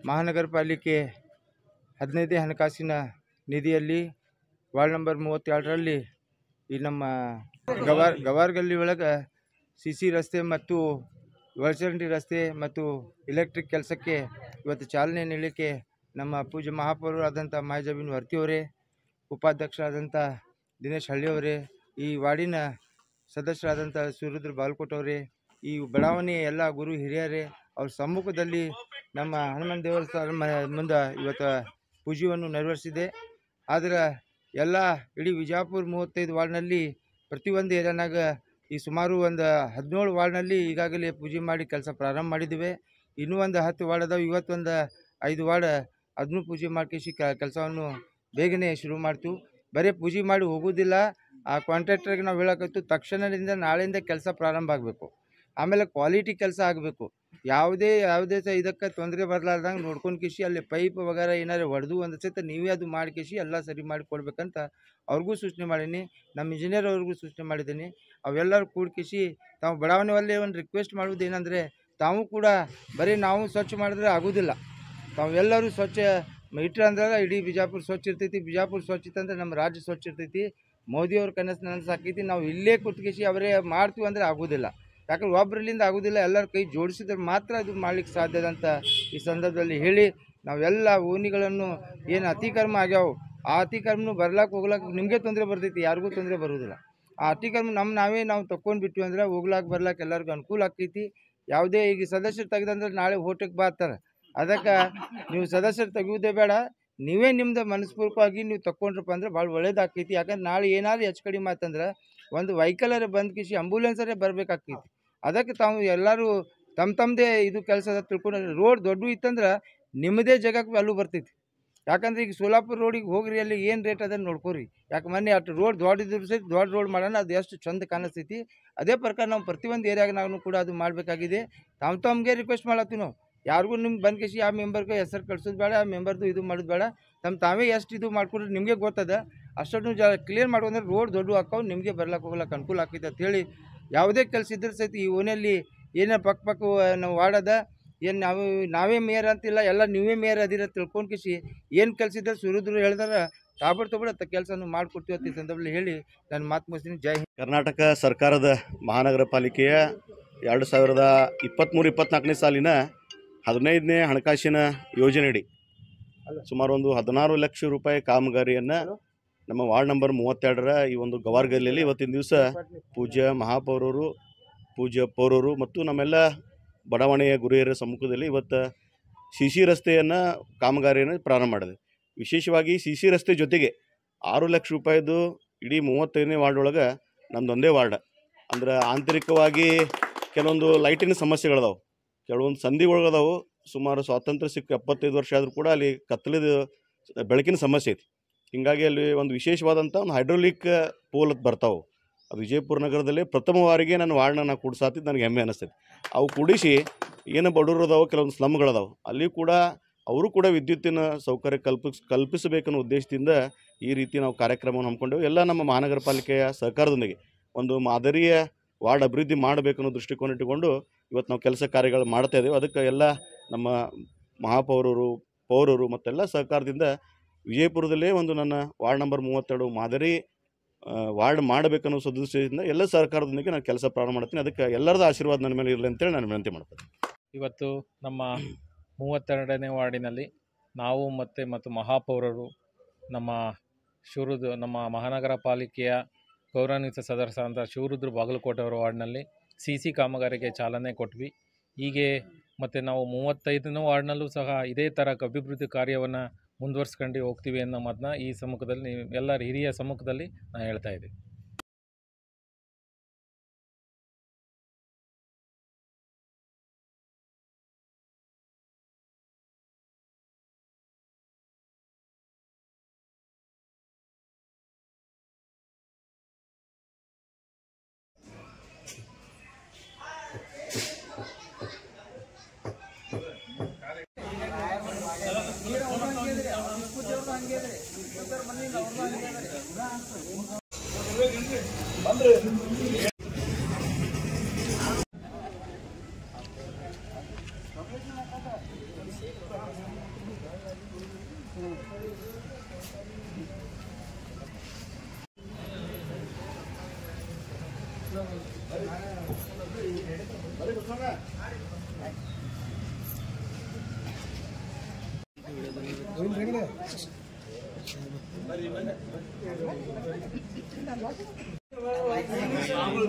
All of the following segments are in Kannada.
ಮಹಾನಗರ ಪಾಲಿಕೆ 15ನೇ ಹಣಕಾಸಿನ ನಿಧಿಯಲ್ಲಿ ವಾರ್ಡ್ ನಂಬರ್ 32ರಲ್ಲಿ ಈ ನಮ್ಮ ಗವಾರ್ಗಲ್ಲಿ ಒಳಗೆ CC ರಸ್ತೆ ಮತ್ತು ಒಳಚರಂಡಿ ರಸ್ತೆ ಮತ್ತು ಎಲೆಕ್ಟ್ರಿಕ್ ಕೆಲಸಕ್ಕೆ ಇವತ್ತು ಚಾಲನೆ ನೀಡಲಿಕ್ಕೆ ನಮ್ಮ ಪೂಜ್ಯ ಮಹಾಪೌರರಾದಂಥ ಮಾಯಜಬೀನ್ ವರ್ತಿಯವರೇ, ಉಪಾಧ್ಯಕ್ಷರಾದಂಥ ದಿನೇಶ್ ಹಳ್ಳಿಯವರೇ, ಈ ವಾರ್ಡಿನ ಸದಸ್ಯರಾದಂಥ ಸೂರ್ಯದ್ರ ಬಾಲ್ಕೋಟವರೇ, ಈ ಬಡಾವಣೆಯ ಎಲ್ಲ ಗುರು ಹಿರಿಯರೇ, ಅವ್ರ ಸಮ್ಮುಖದಲ್ಲಿ ನಮ್ಮ ಹನುಮಾನ್ ದೇವಸ್ಥಾನ ಮುಂದೆ ಇವತ್ತು ಪೂಜೆಯನ್ನು ನೆರವೇರಿಸಿದೆ. ಆದರೆ ಎಲ್ಲ ಇಡೀ ವಿಜಯಪುರ 35 ವಾರ್ಡ್ನಲ್ಲಿ ಪ್ರತಿಯೊಂದು ಏರಿಯಾನಾಗ ಈ ಸುಮಾರು ಒಂದು 17 ವಾರ್ಡ್ನಲ್ಲಿ ಈಗಾಗಲೇ ಪೂಜೆ ಮಾಡಿ ಕೆಲಸ ಪ್ರಾರಂಭ ಮಾಡಿದ್ದೇವೆ. ಇನ್ನೂ ಒಂದು 10 ವಾರ್ಡ್ ಅದಾವೆ. ಇವತ್ತೊಂದು 5 ವಾರ್ಡ್ ಅದನ್ನು ಪೂಜೆ ಮಾಡ್ಕೇಸಿ ಕೆಲಸವನ್ನು ಬೇಗನೆ ಶುರು ಮಾಡ್ತು. ಬರೀ ಪೂಜೆ ಮಾಡಿ ಹೋಗೋದಿಲ್ಲ. ಆ ಕಾಂಟ್ರಾಕ್ಟರ್ಗೆ ನಾವು ಹೇಳಕತ್ತು, ತಕ್ಷಣದಿಂದ ನಾಳೆಯಿಂದ ಕೆಲಸ ಪ್ರಾರಂಭ ಆಗಬೇಕು. ಆಮೇಲೆ ಕ್ವಾಲಿಟಿ ಕೆಲಸ ಆಗಬೇಕು. ಯಾವುದೇ ಇದಕ್ಕೆ ತೊಂದರೆ ಬರಲಾರ್ದಂಗೆ ನೋಡ್ಕೊಂಡು ಕಿಸಿ ಅಲ್ಲಿ ಪೈಪ್ ವಗೇರೆ ಏನಾರು ಹೊಡೆದು ಒಂದು ಸತ ನೀವೇ ಅದು ಮಾಡಿಕಿಸಿ ಎಲ್ಲ ಸರಿ ಮಾಡಿ ಕೊಡ್ಬೇಕಂತ ಅವ್ರಿಗೂ ಸೂಚನೆ ಮಾಡೀನಿ. ನಮ್ಮ ಇಂಜಿನಿಯರ್ ಅವ್ರಿಗೂ ಸೂಚನೆ ಮಾಡಿದ್ದೀನಿ. ಅವೆಲ್ಲರೂ ಕೂಡ್ಕಿಸಿ ತಾವು ಬಡಾವಣೆಯಲ್ಲಿ ಒಂದು ರಿಕ್ವೆಸ್ಟ್ ಮಾಡೋದು ಏನಂದರೆ, ತಾವು ಕೂಡ ಬರೀ ನಾವು ಸ್ವಚ್ಛ ಮಾಡಿದ್ರೆ ಆಗೋದಿಲ್ಲ. ತಾವು ಎಲ್ಲರೂ ಸ್ವಚ್ಛ ಇಟ್ಟರೆ ಅಂದ್ರೆ ಇಡೀ ಬಿಜಾಪುರ ಸ್ವಚ್ಛ ಇರ್ತೈತಿ. ಬಿಜಾಪುರ ಸ್ವಚ್ಛ ಇತ್ತಂದ್ರೆ ನಮ್ಮ ರಾಜ್ಯ ಸ್ವಚ್ಛ ಇರ್ತೈತಿ. ಮೋದಿಯವ್ರ ಕನಸು ಸಾಕೈತಿ. ನಾವು ಇಲ್ಲೇ ಕೂತ್ಕಿಸಿ ಅವರೇ ಮಾಡ್ತೀವಿ ಅಂದರೆ ಆಗೋದಿಲ್ಲ. ಯಾಕಂದ್ರೆ ಒಬ್ಬರಲ್ಲಿಂದ ಆಗೋದಿಲ್ಲ, ಎಲ್ಲರ ಕೈ ಜೋಡಿಸಿದ್ರೆ ಮಾತ್ರ ಅದು ಮಾಡ್ಲಿಕ್ಕೆ ಸಾಧ್ಯ ಅಂತ ಈ ಸಂದರ್ಭದಲ್ಲಿ ಹೇಳಿ, ನಾವೆಲ್ಲ ಓಣಿಗಳನ್ನು ಏನು ಅತಿಕ್ರಮ ಆಗ್ಯಾವ, ಆ ಅತಿಕ್ರಮನು ಬರ್ಲಾಕ್ಕೆ ಹೋಗ್ಲಾಕ ನಿಮಗೆ ತೊಂದರೆ ಬರ್ತೈತಿ, ಯಾರಿಗೂ ತೊಂದರೆ ಬರೋದಿಲ್ಲ. ಆ ಅತಿಕ್ರಮ ನಾವು ತೊಗೊಂಡ್ಬಿಟ್ವಿ ಅಂದ್ರೆ ಹೋಗ್ಲಾಕ ಬರ್ಲಾಕ ಎಲ್ಲರಿಗೂ ಅನುಕೂಲ ಆಗ್ತೈತಿ. ಯಾವುದೇ ಈಗ ಸದಸ್ಯರು ತೆಗೆದಂದ್ರೆ ನಾಳೆ ಓಟಕ್ಕೆ ಬಾರ್ತಾರೆ. ಅದಕ್ಕೆ ನೀವು ಸದಸ್ಯರು ತೆಗೆಯೋದೇ ಬೇಡ, ನೀವೇ ನಿಮ್ದು ಮನಸ್ಪೂರ್ವಕವಾಗಿ ನೀವು ತಗೊಂಡ್ರಪ್ಪ ಅಂದ್ರೆ ಭಾಳ ಒಳ್ಳೇದಾಗ್ತೈತಿ. ಯಾಕಂದ್ರೆ ನಾಳೆ ಏನಾದ್ರು ಹೆಚ್ಚು ಕಡಿಮೆ ಆತಂದ್ರೆ ಒಂದು ವೆಹಿಕಲರೇ ಬಂದು ಕಿಸಿ ಆಂಬುಲೆನ್ಸರೇ ಬರಬೇಕಾಗ್ತೈತಿ. ಅದಕ್ಕೆ ತಾವು ಎಲ್ಲರೂ ತಮ್ಮದೇ ಇದು ಕೆಲಸದ ತಿಳ್ಕೊಂಡು, ರೋಡ್ ದೊಡ್ಡ ಇತ್ತಂದ್ರೆ ನಿಮ್ಮದೇ ಜಾಗಕ್ಕೆ ವ್ಯಾಲ್ಯೂ ಬರ್ತೈತಿ. ಯಾಕಂದ್ರೆ ಈಗ ಸೋಲಾಪುರ ರೋಡಿಗೆ ಹೋಗ್ರಿ, ಅಲ್ಲಿ ಏನು ರೇಟ್ ಅದನ್ನು ನೋಡ್ಕೊರಿ. ಯಾಕೆ ಮೊನ್ನೆ ಅಷ್ಟು ರೋಡ್ ದೊಡ್ಡದಿದ್ರು ಸಹಿತ ದೊಡ್ಡ ರೋಡ್ ಮಾಡೋಣ, ಅದು ಎಷ್ಟು ಚಂದ ಕಾಣಿಸ್ತೈತಿ. ಅದೇ ಪ್ರಕಾರ ನಾವು ಪ್ರತಿಯೊಂದು ಏರಿಯಾಗ ನಾವು ಕೂಡ ಅದು ಮಾಡಬೇಕಾಗಿದೆ. ತಮಗೆ ರಿಕ್ವೆಸ್ಟ್ ಮಾಡತ್ತೀವಿ ನಾವು. ಯಾರಿಗೂ ನಿಮ್ಗೆ ಬಂದು ಕಿಸಿ ಆ ಮೆಂಬರ್ಗೆ ಹೆಸರು ಕಳ್ಸೋದು ಬೇಡ, ಆ ಮೆಂಬರ್ದು ಇದು ಮಾಡೋದು ಬೇಡ. ತಾವೇ ಎಷ್ಟು ಇದು ಮಾಡ್ಕೊಂಡ್ರೆ ನಿಮಗೆ ಗೊತ್ತದ. ಅಷ್ಟನ್ನು ಕ್ಲಿಯರ್ ಮಾಡ್ಕೊಂಡ್ರೆ ರೋಡ್ ದೊಡ್ಡ ಹಾಕಾವು, ನಿಮಗೆ ಬರ್ಲಾಕ್ಕೆ ಹೋಗ್ಲಾಕ ಅನುಕೂಲ ಆಗ್ತೈತೆ ಅಂತೇಳಿ, ಯಾವುದೇ ಕೆಲಸ ಇದ್ರೆ ಸಹಿತ ಈ ಓಣಿಯಲ್ಲಿ ಏನೇ ಪಕ್ಕ ನಾವು ವಾಡದ ಏನು ನಾವೇ ಮೇಯರ್ ಅಂತಿಲ್ಲ, ಎಲ್ಲ ನೀವೇ ಮೇಯರ್ ಅದಿರ ತಿಳ್ಕೊಂಡು ಕಿಸಿ ಏನು ಕೆಲಸ ಇದ್ರೆ ಸುರಿದ್ರು ಹೇಳಿದ್ರೆ ತಾಬಡ ಕೆಲಸವನ್ನು ಮಾಡಿಕೊಡ್ತೀವಿ ಅಂತ ಈ ಸಂದರ್ಭದಲ್ಲಿ ಹೇಳಿ ನಾನು ಮಾತು ಮುಗಿಸ್ತೀನಿ. ಜೈ ಹಿಂದ್. ಕರ್ನಾಟಕ ಸರ್ಕಾರದ ಮಹಾನಗರ ಪಾಲಿಕೆಯ 2023-24ನೇ ಸಾಲಿನ 15ನೇ ಹಣಕಾಸಿನ ಯೋಜನೆಯಡಿ ಸುಮಾರು ಒಂದು 16 ಲಕ್ಷ ರೂಪಾಯಿ ಕಾಮಗಾರಿಯನ್ನು ನಮ್ಮ ವಾರ್ಡ್ ನಂಬರ್ 32ರ ಈ ಒಂದು ಗವಾರ್ಗಲ್ಲಿಯಲ್ಲಿ ಇವತ್ತಿನ ದಿವಸ ಪೂಜ್ಯ ಮಹಾಪೌರರು, ಪೂಜ್ಯ ಪೌರರು ಮತ್ತು ನಮ್ಮೆಲ್ಲ ಬಡಾವಣೆಯ ಗುರಿಯರ ಸಮ್ಮುಖದಲ್ಲಿ ಇವತ್ತು CC ರಸ್ತೆಯನ್ನು ಕಾಮಗಾರಿಯನ್ನು ಪ್ರಾರಂಭ ಮಾಡಿದೆ. ವಿಶೇಷವಾಗಿ CC ರಸ್ತೆ ಜೊತೆಗೆ 6 ಲಕ್ಷ ರೂಪಾಯಿದು ಇಡೀ 35ನೇ ವಾರ್ಡ್ ಒಳಗೆ ನಮ್ಮದೊಂದೇ ವಾರ್ಡ್. ಅಂದ್ರೆ ಆಂತರಿಕವಾಗಿ ಕೆಲವೊಂದು ಲೈಟಿನ ಸಮಸ್ಯೆಗಳದಾವೆ, ಕೆಲವೊಂದು ಸಂಧಿಗಳದಾವು. ಸುಮಾರು ಸ್ವಾತಂತ್ರ್ಯ ಸಿಕ್ಕ 75 ವರ್ಷ ಆದರೂ ಕೂಡ ಅಲ್ಲಿ ಕತ್ತಲಿದ ಬೆಳಕಿನ ಸಮಸ್ಯೆ ಐತಿ. ಹೀಗಾಗಿ ಅಲ್ಲಿ ಒಂದು ವಿಶೇಷವಾದಂಥ ಒಂದು ಹೈಡ್ರೋಲಿಕ್ ಪೋಲ್ ಬರ್ತಾವೆ. ಅದು ವಿಜಯಪುರ ನಗರದಲ್ಲಿ ಪ್ರಥಮ ಬಾರಿಗೆ ನನ್ನ ವಾರ್ಡ್ನ ಕೂಡಿಸಾತಿದ್ದು ನನಗೆ ಹೆಮ್ಮೆ ಅನ್ನಿಸ್ತೈತಿ. ಅವು ಕೂಡಿಸಿ ಏನು ಬಡವರು ಅದಾವೆ, ಕೆಲವೊಂದು ಸ್ಲಮ್ಗಳದಾವೆ, ಅಲ್ಲಿ ಕೂಡ ಅವರು ಕೂಡ ವಿದ್ಯುತ್ತಿನ ಸೌಕರ್ಯ ಕಲ್ಪಿಸಬೇಕನ್ನೋ ಉದ್ದೇಶದಿಂದ ಈ ರೀತಿ ನಾವು ಕಾರ್ಯಕ್ರಮವನ್ನು ಹಮ್ಮಿಕೊಂಡೆವು. ಎಲ್ಲ ನಮ್ಮ ಮಹಾನಗರ ಪಾಲಿಕೆಯ ಸಹಕಾರದೊಂದಿಗೆ ಒಂದು ಮಾದರಿಯ ವಾರ್ಡ್ ಅಭಿವೃದ್ಧಿ ಮಾಡಬೇಕನ್ನೋ ದೃಷ್ಟಿಕೋನ ಇಟ್ಟುಕೊಂಡು ಇವತ್ತು ನಾವು ಕೆಲಸ ಕಾರ್ಯಗಳು ಮಾಡ್ತಾ ಇದ್ದೇವೆ. ಅದಕ್ಕೆ ಎಲ್ಲ ನಮ್ಮ ಮಹಾಪೌರರು, ಪೌರರು ಮತ್ತೆಲ್ಲ ಸಹಕಾರದಿಂದ ವಿಜಯಪುರದಲ್ಲೇ ಒಂದು ನನ್ನ ವಾರ್ಡ್ ನಂಬರ್ 32 ಮಾದರಿ ವಾರ್ಡ್ ಮಾಡಬೇಕನ್ನೋ ಸದಸ್ಯರಿಂದ ಎಲ್ಲ ಸರ್ಕಾರದೊಂದಿಗೆ ನಾನು ಕೆಲಸ ಪ್ರಾರಂಭ ಮಾಡ್ತೀನಿ. ಅದಕ್ಕೆ ಎಲ್ಲರದ ಆಶೀರ್ವಾದ ನನ್ನ ಮೇಲೆ ಇರಲಿ ಅಂತೇಳಿ ನಾನು ವಿನಂತಿ ಮಾಡ್ತೀನಿ. ಇವತ್ತು ನಮ್ಮ 32ನೇ ವಾರ್ಡಿನಲ್ಲಿ ನಾವು ಮತ್ತು ಮಹಾಪೌರರು ನಮ್ಮ ನಮ್ಮ ಮಹಾನಗರ ಪಾಲಿಕೆಯ ಗೌರವಾನ್ವಿತ ಸದಸ್ಯರಾದಂಥ ಶಿವರುದ್ರ ಬಾಗಲಕೋಟೆ ಅವರ ವಾರ್ಡ್ನಲ್ಲಿ CC ಕಾಮಗಾರಿಗೆ ಚಾಲನೆ ಕೊಟ್ವಿ. ಹೀಗೆ ಮತ್ತು ನಾವು 35ನೇ ವಾರ್ಡ್ನಲ್ಲೂ ಸಹ ಇದೇ ಥರ ಅಭಿವೃದ್ಧಿ ಕಾರ್ಯವನ್ನು ಮುಂದುವರ್ಸ್ಕೊಂಡು ಹೋಗ್ತೀವಿ ಅನ್ನೋ ಮಾತನ್ನ ಈ ಸಮ್ಮುಖದಲ್ಲಿ ಎಲ್ಲರ ಹಿರಿಯ ಸಮ್ಮುಖದಲ್ಲಿ ನಾನು ಹೇಳ್ತಾ ಇದ್ದೀನಿ.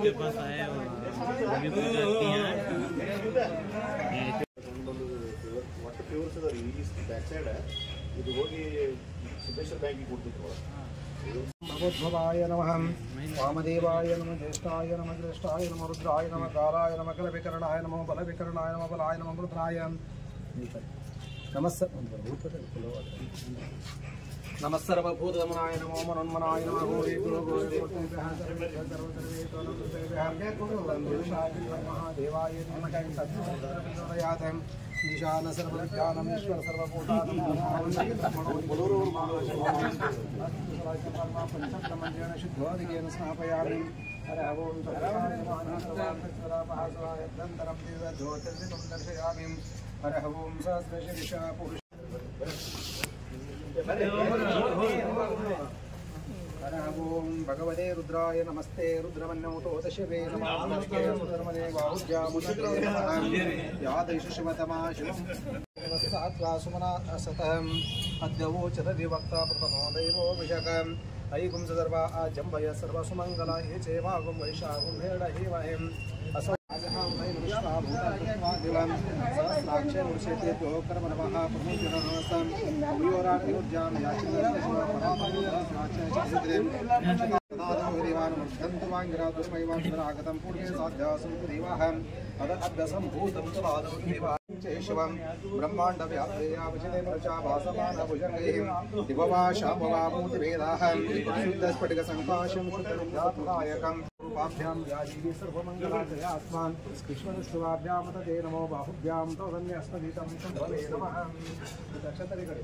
के पास आए अभी पूजा किया ಒಟ್ಟು ಪ್ಯೂರ್ಸ್ ಅದ ಈ ಬ್ಯಾಕ್ ಸೈಡ್ ಇದು ಹೋಗಿ ಸಿದ್ದೇಶ್ವರ ಬ್ಯಾಂಕಿಗೆ ಕೊಡ್ತಿತ್ತು. भगवद्भवाय नमः वामदेवाय नमः ज्येष्ठाय नमः ज्येष्ठाय नमः रुद्राय नमः कालाय नमः कलविकरणाय नमः बलविकरणाय नमः बलाय नमः रुद्राय नमः सर्वभूतगमनाय नमो मनोन्मनाय नमः गौरी गुरु महादेवाय नमः तत्सर्वयातं ईशान सर्वविज्ञानमीश्वर सर्वभूतानां पंचमंत्रेण शुद्धोदिकेन स्नापयामि हरः ओं तत्सर्वान्तरं ज्योतिर्दिनं दर्शयामि हरः ओं सहस्रशीर्षा पुरुष हरः ओं भगवते रुद्राय नमस्ते रुद्रमन्योतोदशवे नमः धर्मदे बाहुज्यामुद्रे यादृशशिवतमा शिवं सात्वा सुमना सतहम् अद्यवोचत विभक्ता प्रथमो दैवो विशकम् ऐगुं सर्वा आजम्भय सर्वसुमङ्गला ये चेवागुं वैशागुं भेड हेमहिम् असहां विश्वाभूतादिवं सहस्राक्षे मुर्षेतेभ्यो कर्मणवः प्रमुखजननसं अभियोरायोज्यां याचिकां तदादौरिवानुमर्धन्तुवाङ्गिरादुर्मैवाङ्गिरागतं पुण्ये साध्यासं देवाहम् अदभ्यसम्भूतं तदादौरिवाञ्चेष्वं ब्रह्माण्डव्याप्तेयावचिते प्रचा भासमानभुजङ्गैः दिववाशापवामूर्तिभेदाहं शुद्धस्फटिकसङ्काशं शुद्धविद्यात्मदायकं रूपाभ्यां व्याजीवी सर्वमङ्गलाजयात्मान् विश्वनिष्ठुवाभ्यां तते नमो बाहुभ्यां तदन्यस्तदितं शम्भवे नमः दक्षतरिकडे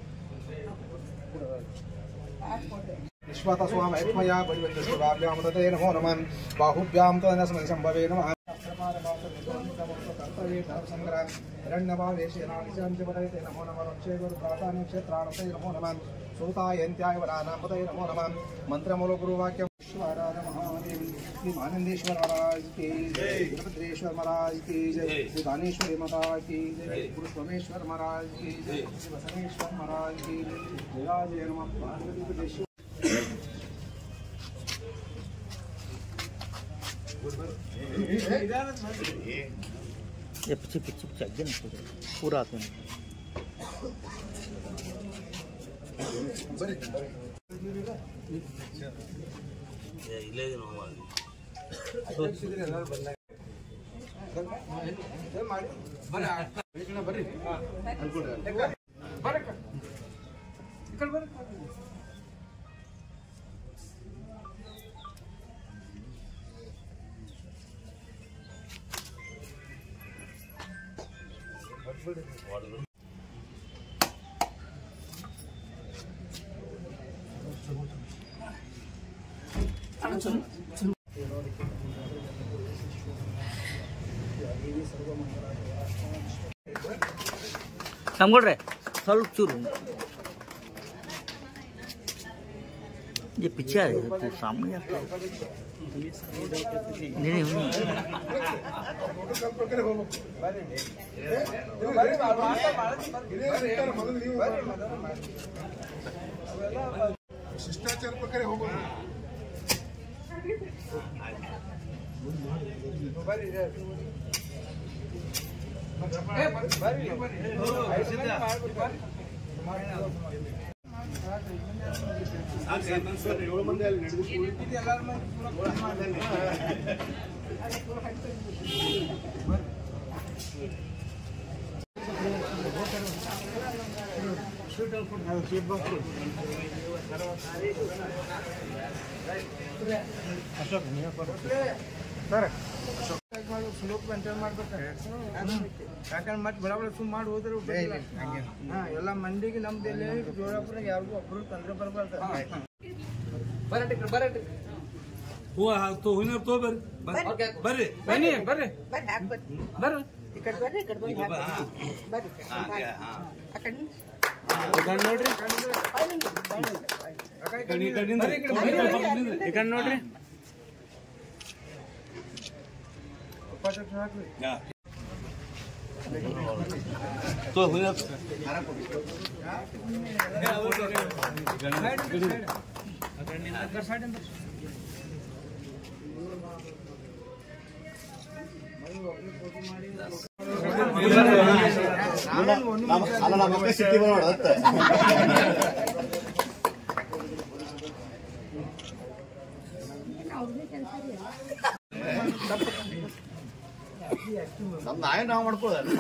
विश्वतस्वामैत्मया परिवृत्तस्वाभ्यां तते नमो नमः बाहुभ्यां तदन्यस्मै शम्भवे नमः हिरण्यभावेशेनानिशान्तिपदये नमो नमः रक्षेगुरुप्रातानिक्षेत्राणते नमो नमः सूतायन्त्याय वरानापदये नमो नमः मंत्रमूल गुरुवाक्यं विश्वराज महादेव श्री आनंदेश्वर महाराज की जय, वीरभद्रेश्वर महाराज की जय, श्री दानेश्वरी महाराज की जय, गुरु सोमेश्वर महाराज की जय, श्री बसवेश्वर महाराज की जय। जय नमः पार्वती ये पीछे पीछे चाहिए ना पूरा आते हैं समगोड्रे ಸ್ವಲ್ಪ ಚೂರು ये पीछे आ रहे तो सामने आता है नहीं ಶಿಷ್ಟಾಚಾರ ಪ್ರಕಾರ ಹೋಗೋಣ ಸ್ಲೋಪ್ ಮೇಂಟೈನ್ ಮಾಡ್ಬೇಕಾರೆ ಯಾಕಂದ್ರೆ ಮತ್ತೆ ಬಡ ಸುಮ್ಮ ಮಾಡಿ ಹೋದ್ರೆ ಎಲ್ಲ ಮಂದಿಗೆ ನಮ್ದೆಲ್ಲ ಜೋರಾಪುರ ಯಾರಿಗೂ ಒಬ್ಬರು ತೊಂದರೆ ಬರಬಾರ್ದು ಬರ್ರಿ ಬನ್ನಿ ಬರ್ರಿ ಬರ್ರಿ ಈ ಕಡೆ ಬರ್ರಿ ನೋಡ್ರಿ ನಮ್ದು ಆಯ ನಾವು ಮಾಡ್ಕೊಳ್ಳೋದು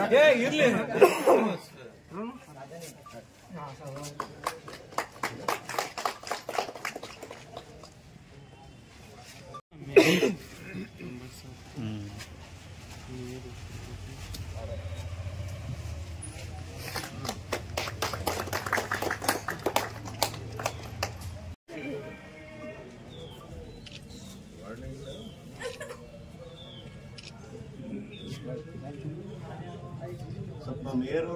ಸ್ವಲ್ಪ ಮೇರು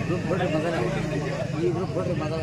ಗ್ರೂಪ್ ಬಿಡ್ರಿ ಮೊದಲ ಈ ಗ್ರೂಪ್ ಬಿಡ್ರಿ ಮೊದಲ